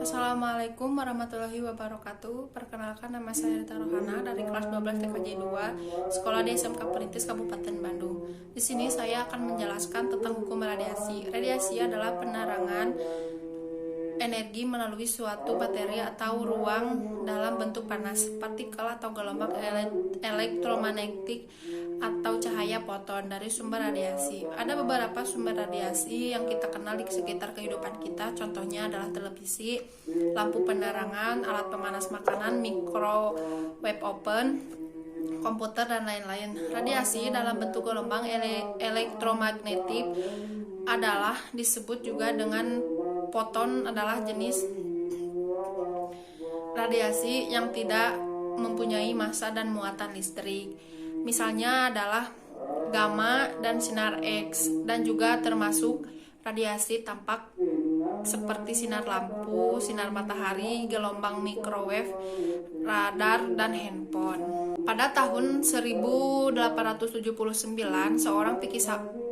Assalamualaikum warahmatullahi wabarakatuh. Perkenalkan, nama saya Rita Rohana dari kelas 12 TKJ 2, sekolah di SMK Perintis Kabupaten Bandung. Di sini saya akan menjelaskan tentang hukum radiasi. Radiasi adalah penerangan energi melalui suatu materi atau ruang dalam bentuk panas, partikel atau gelombang elektromagnetik atau cahaya foton dari sumber radiasi. Ada beberapa sumber radiasi yang kita kenal di sekitar kehidupan kita, contohnya adalah televisi, lampu penerangan, alat pemanas makanan, microwave oven, komputer, dan lain-lain. Radiasi dalam bentuk gelombang elektromagnetik adalah disebut juga dengan foton, adalah jenis radiasi yang tidak mempunyai massa dan muatan listrik. Misalnya adalah gamma dan sinar X, dan juga termasuk radiasi tampak seperti sinar lampu, sinar matahari, gelombang microwave, radar, dan handphone. Pada tahun 1879, seorang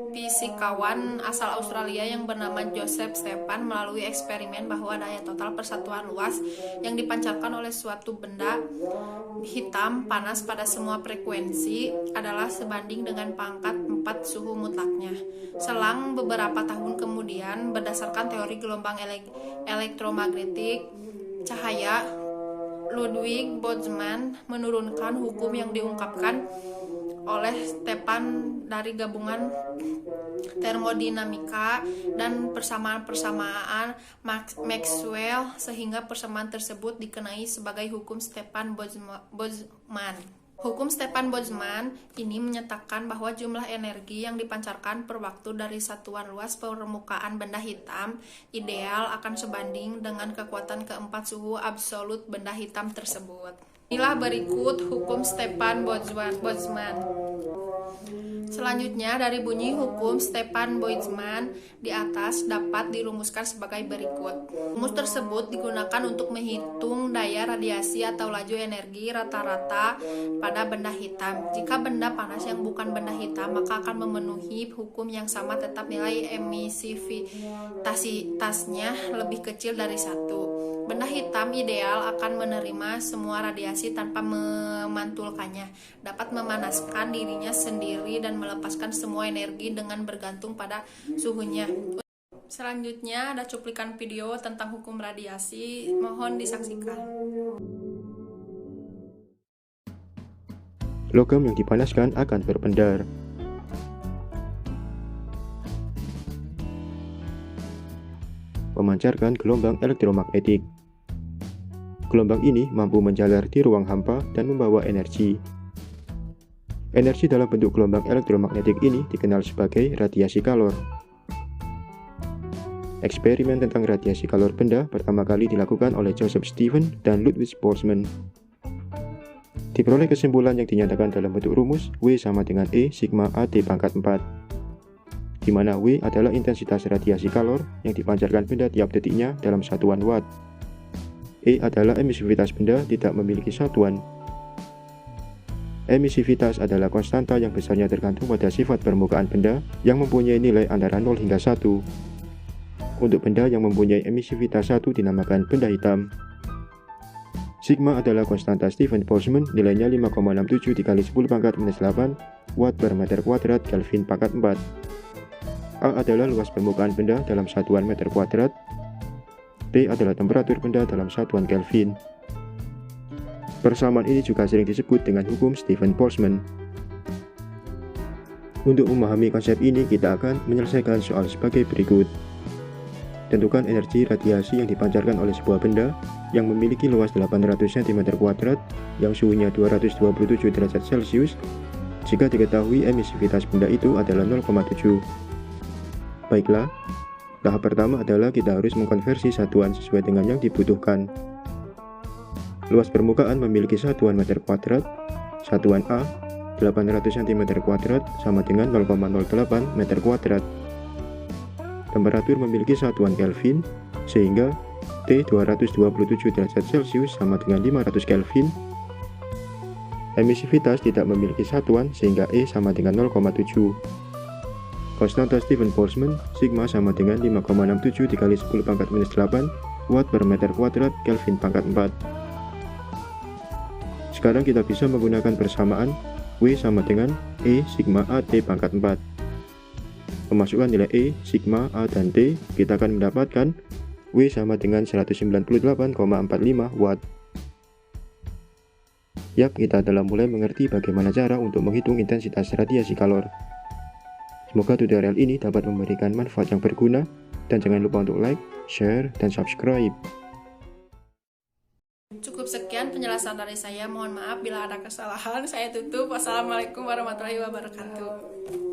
fisikawan asal Australia yang bernama Joseph Stephan melalui eksperimen bahwa daya total persatuan luas yang dipancarkan oleh suatu benda hitam panas pada semua frekuensi adalah sebanding dengan pangkat 4 suhu mutlaknya. Selang beberapa tahun kemudian, berdasarkan teori gelombang elektromagnetik cahaya, Ludwig Boltzmann menurunkan hukum yang diungkapkan oleh Stephan dari gabungan termodinamika dan persamaan-persamaan Maxwell, sehingga persamaan tersebut dikenai sebagai hukum Stephan Boltzmann. Hukum Stephan Boltzmann ini menyatakan bahwa jumlah energi yang dipancarkan per waktu dari satuan luas permukaan benda hitam ideal akan sebanding dengan kekuatan keempat suhu absolut benda hitam tersebut. Inilah berikut hukum Stephan Boltzmann. Selanjutnya, dari bunyi hukum Stephan Boltzmann di atas dapat dirumuskan sebagai berikut. Rumus tersebut digunakan untuk menghitung daya radiasi atau laju energi rata-rata pada benda hitam. Jika benda panas yang bukan benda hitam, maka akan memenuhi hukum yang sama, tetap nilai emisivitasnya lebih kecil dari 1. Benda hitam ideal akan menerima semua radiasi tanpa memantulkannya, dapat memanaskan dirinya sendiri dan melepaskan semua energi dengan bergantung pada suhunya. Selanjutnya ada cuplikan video tentang hukum radiasi, mohon disaksikan. Logam yang dipanaskan akan berpendar. Memancarkan gelombang elektromagnetik. Gelombang ini mampu menjalar di ruang hampa dan membawa energi. Energi dalam bentuk gelombang elektromagnetik ini dikenal sebagai radiasi kalor. Eksperimen tentang radiasi kalor benda pertama kali dilakukan oleh Joseph Stephen dan Ludwig Boltzmann. Diperoleh kesimpulan yang dinyatakan dalam bentuk rumus W sama dengan E sigma AT pangkat 4, di mana W adalah intensitas radiasi kalor yang dipancarkan benda tiap detiknya dalam satuan watt. E adalah emisivitas benda tidak memiliki satuan. Emisivitas adalah konstanta yang besarnya tergantung pada sifat permukaan benda yang mempunyai nilai antara 0 hingga 1. Untuk benda yang mempunyai emisivitas 1 dinamakan benda hitam. Sigma adalah konstanta Stephan Boltzmann, nilainya 5,67 dikali 10 pangkat minus 8 watt per meter kuadrat Kelvin pangkat 4. A adalah luas permukaan benda dalam satuan meter kuadrat. T adalah temperatur benda dalam satuan Kelvin. Persamaan ini juga sering disebut dengan hukum Stephan Boltzmann. Untuk memahami konsep ini, kita akan menyelesaikan soal sebagai berikut. Tentukan energi radiasi yang dipancarkan oleh sebuah benda yang memiliki luas 800 cm2 yang suhunya 227 derajat Celcius jika diketahui emisivitas benda itu adalah 0,7. Baiklah, tahap pertama adalah kita harus mengkonversi satuan sesuai dengan yang dibutuhkan. Luas permukaan memiliki satuan meter kuadrat. Satuan A 800 cm2 sama dengan 0,08 meter kuadrat. Temperatur memiliki satuan Kelvin, sehingga T 227 derajat Celcius sama dengan 500 Kelvin. Emisivitas tidak memiliki satuan, sehingga E sama dengan 0,7. Konstanta Stephan Boltzmann, sigma sama dengan 5,67 dikali 10 pangkat minus 8 watt per meter kuadrat Kelvin pangkat 4. Sekarang kita bisa menggunakan persamaan W sama dengan E sigma A T pangkat 4. Memasukkan nilai E, sigma, A, dan T, kita akan mendapatkan W sama dengan 198,45 watt. Yap, kita telah mulai mengerti bagaimana cara untuk menghitung intensitas radiasi kalor. Semoga tutorial ini dapat memberikan manfaat yang berguna, dan jangan lupa untuk like, share, dan subscribe. Cukup sekian penjelasan dari saya. Mohon maaf bila ada kesalahan. Saya tutup. Wassalamualaikum warahmatullahi wabarakatuh.